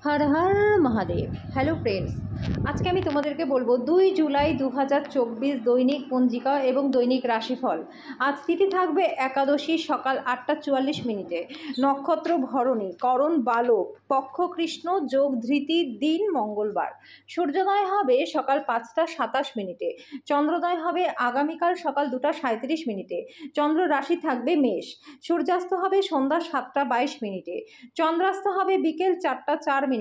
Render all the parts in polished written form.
Har Har Mahadev. Hello friends, আজকে আমি তোমাদেরকে বলবো 2 জুলাই 2024 দৈনিক পঞ্জিকা এবং দৈনিক রাশিফল। আজ তিথি থাকবে একাদশী, সকাল 8:44, নক্ষত্র ভরণী, করণ বালক, পক্ষ কৃষ্ণ, যোগ ধৃতি, দিন মঙ্গলবার। সূর্যোদয় হবে সকাল 5:27, চন্দ্রোদয় হবে আগামীকাল সকাল 2:37, চন্দ্র রাশি থাকবে মেষ। সূর্যাস্ত হবে সন্ধ্যা 7:22, চন্দ্রাস্ত হবে বিকেল 4:04।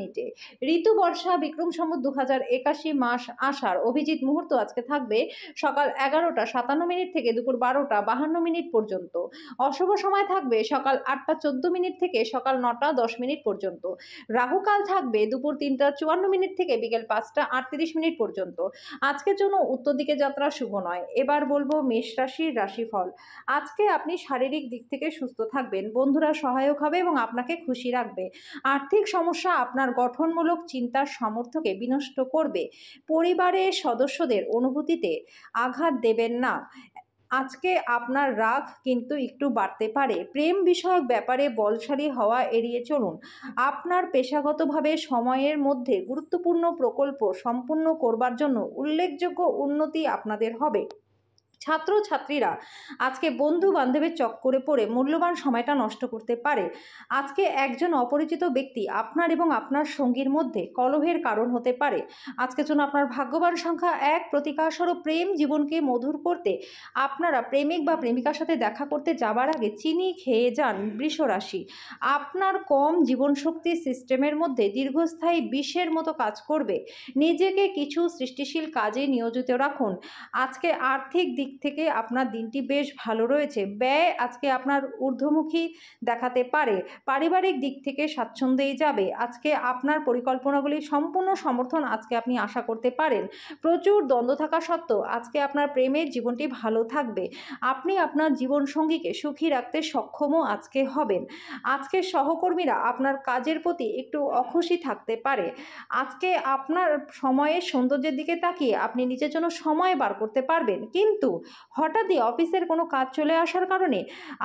ঋতু বর্ষা, বিক্রম সম্বত 2081, মাস আষাঢ়। অভিজিৎ মুহূর্ত আজকে থাকবে সকাল 11:57 থেকে দুপুর 12:52 পর্যন্ত। অশুভ সময় থাকবে সকাল 8:14 থেকে সকাল 9:10 পর্যন্ত। রাহুকাল থাকবে দুপুর 3:54 থেকে বিকেল 5:38 পর্যন্ত। আজকের জন্য উত্তর দিকে যাত্রা শুভ নয়। এবার বলবো মেষ রাশির রাশিফল। আজকে আপনি শারীরিক দিক থেকে সুস্থ থাকবেন, বন্ধুরা সহায়ক হবে এবং আপনাকে খুশি রাখবে। আর্থিক সমস্যা আপনার গঠনমূলক চিন্তার সামর্থ্যকে বিনষ্ট করবে। পরিবারের সদস্যদের অনুভূতিতে আঘাত দেবেন না। আজকে আপনার রাগ কিন্তু একটু বাড়তে পারে। প্রেম বিষয়ক ব্যাপারে বলশালী হওয়া এড়িয়ে চলুন। আপনার পেশাগতভাবে সময়ের মধ্যে গুরুত্বপূর্ণ প্রকল্প সম্পূর্ণ করবার জন্য উল্লেখযোগ্য উন্নতি আপনাদের হবে। ছাত্রছাত্রীরা আজকে বন্ধু বান্ধবের চক্করে পড়ে মূল্যবান সময়টা নষ্ট করতে পারে। আজকে একজন অপরিচিত ব্যক্তি আপনার এবং আপনার সঙ্গীর মধ্যে কলহের কারণ হতে পারে। আজকের জন্য আপনার ভাগ্যবান সংখ্যা 1। প্রতিকারস্বরূপ প্রেম জীবনকে মধুর করতে আপনারা প্রেমিক বা প্রেমিকার সাথে দেখা করতে যাবার আগে চিনি খেয়ে যান বৃষ রাশি। আপনার কম জীবনশক্তি সিস্টেমের মধ্যে দীর্ঘস্থায়ী বিষের মতো কাজ করবে। নিজেকে কিছু সৃষ্টিশীল কাজে নিয়োজিত রাখুন। আজকে আর্থিক দিক থেকে আপনার দিনটি বেশ ভালো রয়েছে। ব্যয় আজকে আপনার ঊর্ধ্বমুখী দেখাতে পারে। পারিবারিক দিক থেকে স্বাচ্ছন্দ্যেই যাবে। আজকে আপনার পরিকল্পনাগুলি সম্পূর্ণ সমর্থন আজকে আপনি আশা করতে পারেন। প্রচুর দ্বন্দ্ব থাকা সত্ত্বেও আজকে আপনার প্রেমের জীবনটি ভালো থাকবে। আপনি আপনার জীবনসঙ্গীকে সুখী রাখতে সক্ষমও আজকে হবেন। আজকে সহকর্মীরা আপনার কাজের প্রতি একটু অখুশি থাকতে পারে। আজকে আপনার সময়ের সৌন্দর্যের দিকে তাকিয়ে আপনি নিজের জন্য সময় বার করতে পারবেন, কিন্তু হঠাৎই অফিসের কোনো কাজ চলে আসার কারণে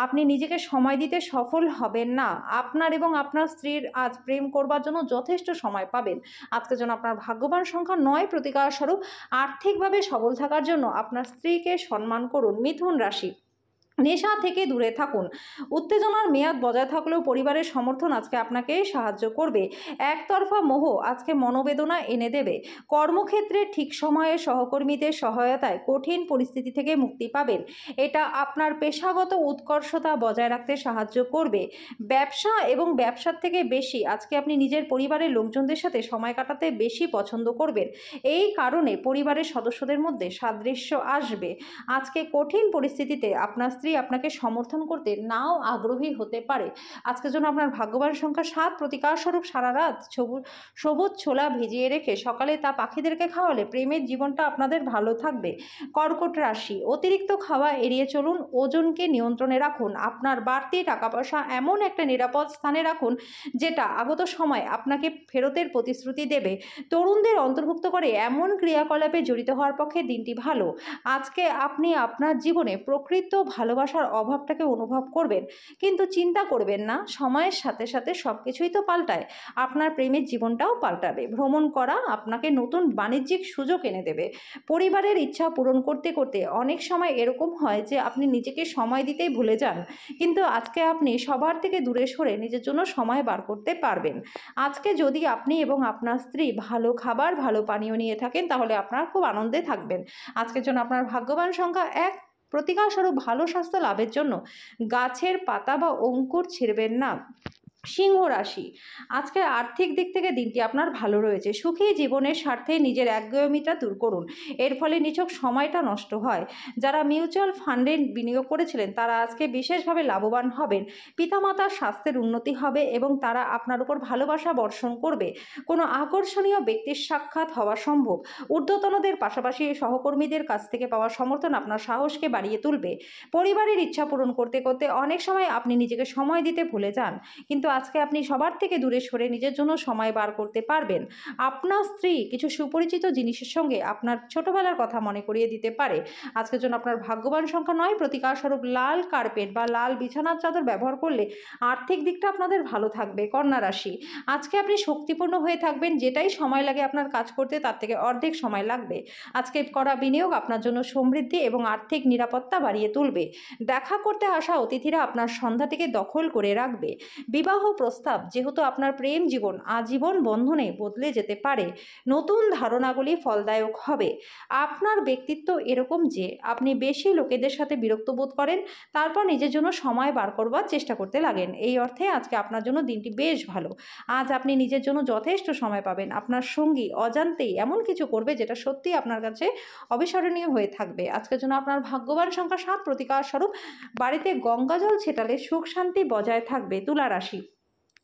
আপনি নিজেকে সময় দিতে সফল হবেন না। আপনার এবং আপনার স্ত্রীর আজ প্রেম করবার জন্য যথেষ্ট সময় পাবেন। আজকের জন্য আপনার ভাগ্যবান সংখ্যা 9। প্রতিকারস্বরূপ আর্থিকভাবে সবল থাকার জন্য আপনার স্ত্রীকে সম্মান করুন। মিথুন রাশি। নেশা থেকে দূরে থাকুন। উত্তেজনার মেয়াদ বজায় থাকলেও পরিবারের সমর্থন আজকে আপনাকে সাহায্য করবে। একতরফা মোহ আজকে মনোবেদনা এনে দেবে। কর্মক্ষেত্রে ঠিক সময়ে সহকর্মীদের সহায়তায় কঠিন পরিস্থিতি থেকে মুক্তি পাবেন। এটা আপনার পেশাগত উৎকর্ষতা বজায় রাখতে সাহায্য করবে। ব্যবসা এবং ব্যবসার থেকে বেশি আজকে আপনি নিজের পরিবারের লোকজনদের সাথে সময় কাটাতে বেশি পছন্দ করবেন। এই কারণে পরিবারের সদস্যদের মধ্যে সাদৃশ্য আসবে। আজকে কঠিন পরিস্থিতিতে আপনার স্ত্রী আপনাকে সমর্থন করতে নাও আগ্রহী হতে পারে। আজকের জন্য আপনার ভাগ্যবান সংখ্যা 7। প্রতিকারস্বরূপ সারা রাত সবুজ ছোলা ভিজিয়ে রেখে সকালে তা পাখিদেরকে খাওয়ালে প্রেমের জীবনটা আপনাদের ভালো থাকবে। কর্কট রাশি। অতিরিক্ত খাওয়া এড়িয়ে চলুন, ওজনকে নিয়ন্ত্রণে রাখুন। আপনার বাড়তি টাকা পয়সা এমন একটা নিরাপদ স্থানে রাখুন যেটা আগত সময় আপনাকে ফেরতের প্রতিশ্রুতি দেবে। তরুণদের অন্তর্ভুক্ত করে এমন ক্রিয়াকলাপে জড়িত হওয়ার পক্ষে দিনটি ভালো। আজকে আপনি আপনার জীবনে প্রকৃত ভালোবাসার অভাবটাকে অনুভব করবেন, কিন্তু চিন্তা করবেন না, সময়ের সাথে সাথে সব কিছুই তো পাল্টায়। আপনার প্রেমের জীবনটাও পাল্টাবে। ভ্রমণ করা আপনাকে নতুন বাণিজ্যিক সুযোগ এনে দেবে। পরিবারের ইচ্ছা পূরণ করতে করতে অনেক সময় এরকম হয় যে আপনি নিজেকে সময় দিতেই ভুলে যান, কিন্তু আজকে আপনি সবার থেকে দূরে সরে নিজের জন্য সময় বার করতে পারবেন। আজকে যদি আপনি এবং আপনার স্ত্রী ভালো খাবার ভালো পানীয় নিয়ে থাকেন তাহলে আপনারা খুব আনন্দে থাকবেন। আজকের জন্য আপনার ভাগ্যবান সংখ্যা 1। প্রতিকারস্বরূপ ভালো স্বাস্থ্য লাভের জন্য গাছের পাতা বা অঙ্কুর ছিঁড়বেন না। সিংহ রাশি। আজকে আর্থিক দিক থেকে দিনটি আপনার ভালো রয়েছে। সুখী জীবনের স্বার্থে নিজের একগুঁয়েমিটা দূর করুন, এর ফলে নিছক সময়টা নষ্ট হয়। যারা মিউচুয়াল ফান্ডে বিনিয়োগ করেছিলেন তারা আজকে বিশেষভাবে লাভবান হবেন। পিতামাতার স্বাস্থ্যের উন্নতি হবে এবং তারা আপনার উপর ভালোবাসা বর্ষণ করবে। কোনো আকর্ষণীয় ব্যক্তির সাক্ষাৎ হওয়া সম্ভব। ঊর্ধ্বতনদের পাশাপাশি সহকর্মীদের কাছ থেকে পাওয়া সমর্থন আপনার সাহসকে বাড়িয়ে তুলবে। পরিবারের ইচ্ছা পূরণ করতে করতে অনেক সময় আপনি নিজেকে সময় দিতে ভুলে যান, কিন্তু আজকে আপনি সবার থেকে দূরে সরে নিজের জন্য সময় বার করতে পারবেন। আপনার স্ত্রী কিছু সুপরিচিত জিনিসের সঙ্গে আপনার ছোটবেলার কথা মনে করিয়ে দিতে পারে। আজকের জন্য আপনার ভাগ্যবান সংখ্যা 9, প্রতিকারস্বরূপ লাল কার্পেট বা লাল বিছানার চাদর ব্যবহার করলে আর্থিক দিকটা আপনাদের ভালো থাকবে। কন্যা রাশি, আজকে আপনি শক্তিপূর্ণ হয়ে থাকবেন। যেটাই সময় লাগে আপনার কাজ করতে তার থেকে অর্ধেক সময় লাগবে। আজকে করা বিনিয়োগ আপনার জন্য সমৃদ্ধি এবং আর্থিক নিরাপত্তা বাড়িয়ে তুলবে। দেখা করতে আসা অতিথিরা আপনার সন্ধ্যাটিকে দখল করে রাখবে। বিবাহ প্রস্তাব, যেহেতু আপনার প্রেম জীবন আজীবন বন্ধনে বদলে যেতে পারে, নতুন ধারণাগুলি ফলদায়ক হবে। আপনার ব্যক্তিত্ব এরকম যে আপনি বেশি লোকেদের সাথে বিরক্ত বোধ করেন, তারপর নিজের জন্য সময় বার করবার চেষ্টা করতে লাগেন। এই অর্থে আজকে আপনার জন্য দিনটি বেশ ভালো। আজ আপনি নিজের জন্য যথেষ্ট সময় পাবেন। আপনার সঙ্গী অজান্তেই এমন কিছু করবে যেটা সত্যিই আপনার কাছে অবিস্মরণীয় হয়ে থাকবে। আজকের জন্য আপনার ভাগ্যবান সংখ্যা 7, প্রতিকার স্বরূপ বাড়িতে গঙ্গাজল ছেটালে সুখ শান্তি বজায় থাকবে। তুলা রাশি,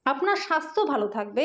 আপনার স্বাস্থ্য ভালো থাকবে।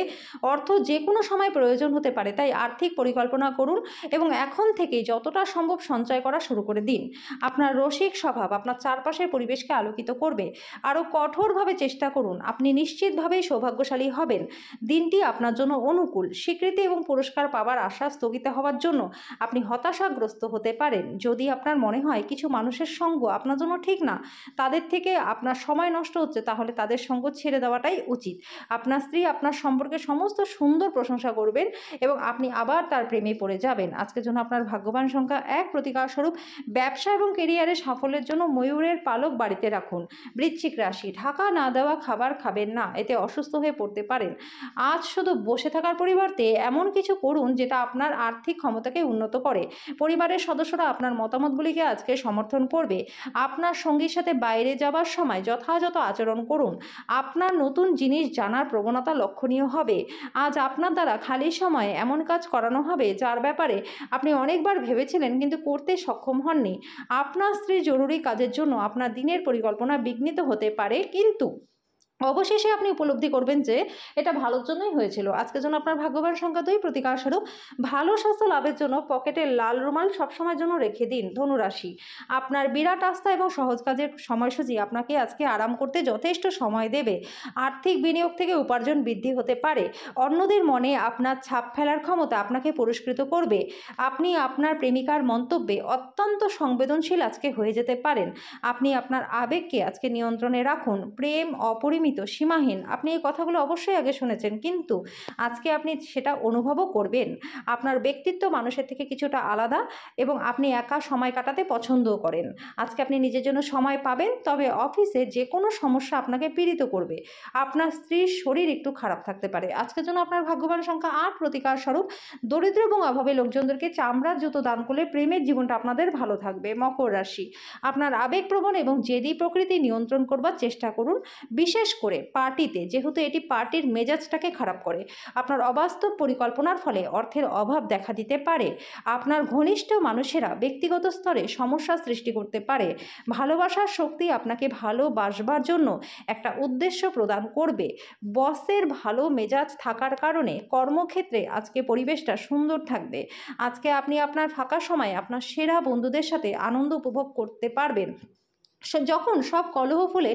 অর্থ যে কোনো সময় প্রয়োজন হতে পারে, তাই আর্থিক পরিকল্পনা করুন এবং এখন থেকেই যতটা সম্ভব সঞ্চয় করা শুরু করে দিন। আপনার রসিক স্বভাব আপনার চারপাশের পরিবেশকে আলোকিত করবে। আরও কঠোরভাবে চেষ্টা করুন, আপনি নিশ্চিতভাবেই সৌভাগ্যশালী হবেন। দিনটি আপনার জন্য অনুকূল। স্বীকৃতি এবং পুরস্কার পাওয়ার আশা স্থগিত হওয়ার জন্য আপনি হতাশাগ্রস্ত হতে পারেন। যদি আপনার মনে হয় কিছু মানুষের সঙ্গ আপনার জন্য ঠিক না, তাদের থেকে আপনার সময় নষ্ট হচ্ছে, তাহলে তাদের সঙ্গ ছেড়ে দেওয়াটাই উচিত। আপনার স্ত্রী আপনার সম্পর্কে সমস্ত সুন্দর প্রশংসা করবেন এবং আপনি আবার তার প্রেমে পড়ে যাবেন। আজকের জন্য আপনার ভাগ্যবান সংখ্যা 1, প্রতিকার স্বরূপ ব্যবসা এবং কেরিয়ারে সাফল্যের জন্য ময়ূরের পালক বাড়িতে রাখুন। বৃশ্চিক রাশি, ঢাকা না দেওয়া খাবার খাবেন না, এতে অসুস্থ হয়ে পড়তে পারেন। আজ শুধু বসে থাকার পরিবর্তে এমন কিছু করুন যেটা আপনার আর্থিক ক্ষমতাকে উন্নত করে। পরিবারের সদস্যরা আপনার মতামতগুলিকে আজকে সমর্থন করবে। আপনার সঙ্গীর সাথে বাইরে যাবার সময় যথাযথ আচরণ করুন। আপনার নতুন জিনিস জানার প্রবণতা লক্ষণীয় হবে। আজ আপনার দ্বারা খালি সময়ে এমন কাজ করানো হবে যার ব্যাপারে আপনি অনেকবার ভেবেছিলেন কিন্তু করতে সক্ষম হননি। আপনার স্ত্রী জরুরি কাজের জন্য আপনার দিনের পরিকল্পনা বিঘ্নিত হতে পারে, কিন্তু অবশেষে আপনি উপলব্ধি করবেন যে এটা ভালোর জন্যই হয়েছিল। আজকের জন্য আপনার ভাগ্যবান সংখ্যা 2, প্রতিকার স্বরূপ ভালো স্বাস্থ্য লাভের জন্য পকেটে লাল রুমাল সবসময়ের জন্য রেখে দিন। ধনুরাশি, আপনার বিরাট আস্থা এবং সহজ কাজের সময়সূচি আপনাকে আজকে আরাম করতে যথেষ্ট সময় দেবে। আর্থিক বিনিয়োগ থেকে উপার্জন বৃদ্ধি হতে পারে। অন্যদের মনে আপনার ছাপ ফেলার ক্ষমতা আপনাকে পুরস্কৃত করবে। আপনি আপনার প্রেমিকার মন্তব্যে অত্যন্ত সংবেদনশীল আজকে হয়ে যেতে পারেন। আপনি আপনার আবেগকে আজকে নিয়ন্ত্রণে রাখুন। প্রেম অপরিমিত, সীমাহীন। আপনি এই কথাগুলো অবশ্যই আগে শুনেছেন, কিন্তু আজকে আপনি সেটা অনুভবও করবেন। আপনার ব্যক্তিত্ব মানুষের থেকে কিছুটা আলাদা এবং আপনি একা সময় কাটাতে পছন্দও করেন। আজকে আপনি নিজের জন্য সময় পাবেন, তবে অফিসে যে কোনো সমস্যা আপনাকে পীড়িত করবে। আপনার স্ত্রীর শরীর একটু খারাপ থাকতে পারে। আজকের জন্য আপনার ভাগ্যবান সংখ্যা 8, প্রতিকার স্বরূপ দরিদ্র এবং অভাবী লোকজনদেরকে চামড়ার জুতো দান করলে প্রেমের জীবনটা আপনাদের ভালো থাকবে। মকর রাশি, আপনার আবেগপ্রবণ এবং জেদি প্রকৃতি নিয়ন্ত্রণ করবার চেষ্টা করুন, বিশেষ করে পার্টিতে, যেহেতু এটি পার্টির মেজাজটাকে খারাপ করে। আপনার অবাস্তব পরিকল্পনার ফলে অর্থের অভাব দেখা দিতে পারে। আপনার ঘনিষ্ঠ মানুষেরা ব্যক্তিগত স্তরে সমস্যা সৃষ্টি করতে পারে। ভালোবাসার শক্তি আপনাকে ভালোবাসবার জন্য একটা উদ্দেশ্য প্রদান করবে। বসের ভালো মেজাজ থাকার কারণে কর্মক্ষেত্রে আজকে পরিবেশটা সুন্দর থাকবে। আজকে আপনি আপনার ফাঁকা সময়ে আপনার সেরা বন্ধুদের সাথে আনন্দ উপভোগ করতে পারবেন। যখন সব কলহ ফলে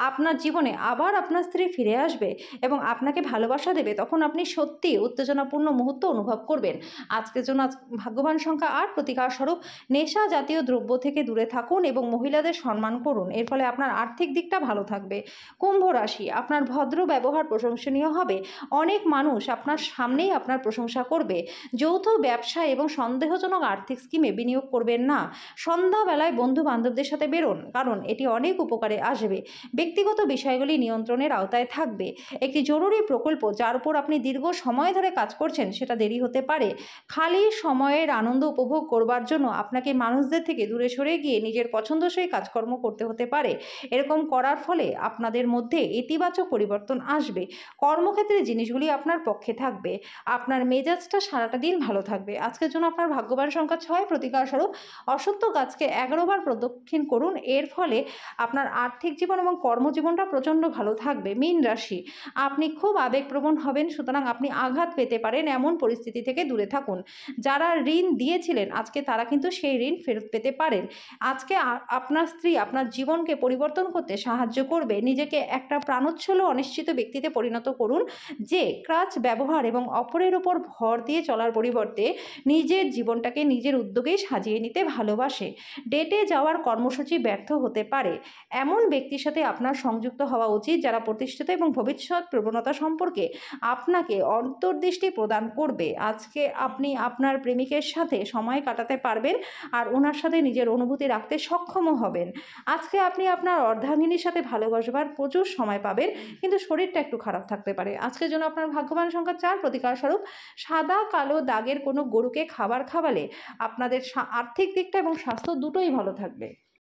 আপনার জীবনে আবার আপনার স্ত্রী ফিরে আসবে এবং আপনাকে ভালোবাসা দেবে, তখন আপনি সত্যি উত্তেজনাপূর্ণ মুহূর্ত অনুভব করবেন। আজকের জন্য ভাগ্যবান সংখ্যা 8, প্রতিকার স্বরূপ নেশা জাতীয় দ্রব্য থেকে দূরে থাকুন এবং মহিলাদের সম্মান করুন। এর ফলে আপনার আর্থিক দিকটা ভালো থাকবে। কুম্ভ রাশি, আপনার ভদ্র ব্যবহার প্রশংসনীয় হবে। অনেক মানুষ আপনার সামনেই আপনার প্রশংসা করবে। যৌথ ব্যবসা এবং সন্দেহজনক আর্থিক স্কিমে বিনিয়োগ করবেন না। সন্ধ্যাবেলায় বন্ধু বান্ধবদের সাথে বেরোন, কারণ এটি অনেক উপকারে আসবে। ব্যক্তিগত বিষয়গুলি নিয়ন্ত্রণের আওতায় থাকবে। একটি জরুরি প্রকল্প যার উপর আপনি দীর্ঘ সময় ধরে কাজ করছেন সেটা দেরি হতে পারে। খালি সময়ের আনন্দ উপভোগ করবার জন্য আপনাকে মানুষদের থেকে দূরে সরে গিয়ে নিজের পছন্দসই কাজকর্ম করতে হতে পারে। এরকম করার ফলে আপনাদের মধ্যে ইতিবাচক পরিবর্তন আসবে। কর্মক্ষেত্রে জিনিসগুলি আপনার পক্ষে থাকবে। আপনার মেজাজটা সারাটা দিন ভালো থাকবে। আজকের জন্য আপনার ভাগ্যবান সংখ্যা 6, প্রতিকার স্বরূপ অসত্য গাছকে 11 বার প্রদক্ষিণ করুন। এর ফলে ফলে আপনার আর্থিক জীবন এবং কর্মজীবনটা প্রচণ্ড ভালো থাকবে। মীন রাশি, আপনি খুব আবেগপ্রবণ হবেন, সুতরাং আপনি আঘাত পেতে পারেন, এমন পরিস্থিতি থেকে দূরে থাকুন। যারা ঋণ দিয়েছিলেন আজকে তারা কিন্তু সেই ঋণ ফেরত পেতে পারেন। আজকে আপনার স্ত্রী আপনার জীবনকে পরিবর্তন করতে সাহায্য করবে। নিজেকে একটা প্রাণোচ্ছল অনিশ্চিত ব্যক্তিতে পরিণত করুন, যে ক্রাচ ব্যবহার এবং অপরের উপর ভর দিয়ে চলার পরিবর্তে নিজের জীবনটাকে নিজের উদ্যোগেই সাজিয়ে নিতে ভালোবাসে। ডেটে যাওয়ার কর্মসূচি ব্যর্থ হতে পারে। এমন ব্যক্তির সাথে আপনার সংযুক্ত হওয়া উচিত যারা প্রতিষ্ঠিত এবং ভবিষ্যৎ প্রবণতা সম্পর্কে আপনাকে অন্তর্দৃষ্টি প্রদান করবে। আজকে আপনি আপনার প্রেমিকের সাথে সময় কাটাতে পারবেন আর ওনার সাথে নিজের অনুভূতি রাখতে সক্ষমও হবেন। আজকে আপনি আপনার অর্ধাঙ্গিনীর সাথে ভালোবাসবার প্রচুর সময় পাবেন, কিন্তু শরীরটা একটু খারাপ থাকতে পারে। আজকের জন্য আপনার ভাগ্যবান সংখ্যা 4। প্রতিকার স্বরূপ সাদা কালো দাগের কোনো গরুকে খাবার খাওয়ালে আপনাদের আর্থিক দিকটা এবং স্বাস্থ্য দুটোই ভালো থাকবে।